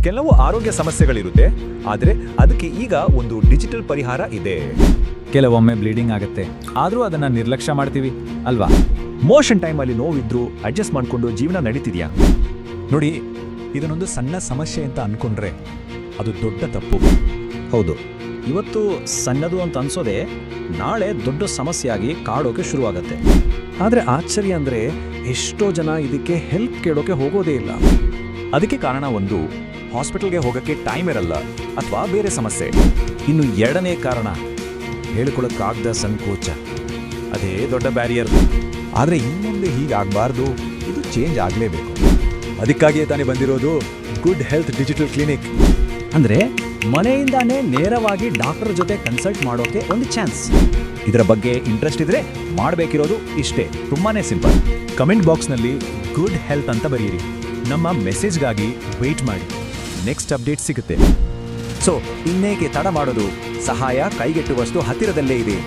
ಕೆಲವು ಆರೋಗ್ಯ ಸಮಸ್ಯೆಗಳಿರುತ್ತೆ, ಆದರೆ ಅದಕ್ಕೆ ಈಗ ಒಂದು ಡಿಜಿಟಲ್ ಪರಿಹಾರ ಇದೆ. ಕೆಲವೊಮ್ಮೆ ಬ್ಲೀಡಿಂಗ್ ಆಗುತ್ತೆ, ಆದರೂ ಅದನ್ನ ನಿರ್ಲಕ್ಷ್ಯ ಮಾಡ್ತೀವಿ ಅಲ್ವಾ? ಮೋಷನ್ ಟೈಮಲ್ಲಿ ನೋವಿದ್ರೂ ಅಡ್ಜಸ್ಟ್ ಮಾಡ್ಕೊಂಡು ಜೀವನ ನಡೀತಿದ್ಯಾ? ನೋಡಿ, ಇದನ್ನೊಂದು ಸಣ್ಣ ಸಮಸ್ಯೆ ಅಂತ ಅನ್ಕೊಂಡ್ರೆ ಅದು ದೊಡ್ಡ ತಪ್ಪು. ಹೌದು, ಇವತ್ತು ಸಣ್ಣದು ಅಂತ ಅನ್ಸೋದೆ ನಾಳೆ ದೊಡ್ಡ ಸಮಸ್ಯೆಯಾಗಿ ಕಾಡೋಕೆ ಶುರುವಾಗತ್ತೆ. ಆದರೆ ಆಶ್ಚರ್ಯ ಅಂದರೆ ಎಷ್ಟೋ ಜನ ಇದಕ್ಕೆ ಹೆಲ್ಪ್ ಕೇಳೋಕೆ ಹೋಗೋದೇ ಇಲ್ಲ. ಅದಕ್ಕೆ ಕಾರಣ ಒಂದು, ಹಾಸ್ಪಿಟಲ್ಗೆ ಹೋಗೋಕ್ಕೆ ಟೈಮ್ ಇರಲ್ಲ ಅಥವಾ ಬೇರೆ ಸಮಸ್ಯೆ. ಇನ್ನು ಎರಡನೇ ಕಾರಣ, ಹೇಳ್ಕೊಳಕ್ಕಾಗದ ಸಂಕೋಚ. ಅದೇ ದೊಡ್ಡ ಬ್ಯಾರಿಯರ್. ಆದರೆ ಇನ್ನೊಂದು ಹೀಗಾಗಬಾರ್ದು, ಇದು ಚೇಂಜ್ ಆಗಲೇಬೇಕು. ಅದಕ್ಕಾಗಿಯೇ ತಾನೇ ಬಂದಿರೋದು ಗುಡ್ ಹೆಲ್ತ್ ಡಿಜಿಟಲ್ ಕ್ಲಿನಿಕ್. ಅಂದ್ರೆ ಮನೆಯಿಂದಾನೇ ನೇರವಾಗಿ ಡಾಕ್ಟರ್ ಜೊತೆ ಕನ್ಸಲ್ಟ್ ಮಾಡೋಕೆ ಒಂದು ಚಾನ್ಸ್. ಇದರ ಬಗ್ಗೆ ಇಂಟ್ರೆಸ್ಟ್ ಇದ್ರೆ ಮಾಡಬೇಕಿರೋದು ಇಷ್ಟೇ, ತುಂಬಾನೇ ಸಿಂಪಲ್. ಕಮೆಂಟ್ ಬಾಕ್ಸ್ನಲ್ಲಿ ಗುಡ್ ಹೆಲ್ತ್ ಅಂತ ಬರೆಯಿರಿ. ನಮ್ಮ ಮೆಸೇಜ್ಗಾಗಿ ವೆಯ್ಟ್ ಮಾಡಿ, ನೆಕ್ಸ್ಟ್ ಅಪ್ಡೇಟ್ ಸಿಗುತ್ತೆ. ಸೊ ಇನ್ನೇಕೆ ತಡ ಮಾಡೋದು? ಸಹಾಯ ಕೈಗೆಟುವಷ್ಟು ಹತ್ತಿರದಲ್ಲೇ ಇದೆ.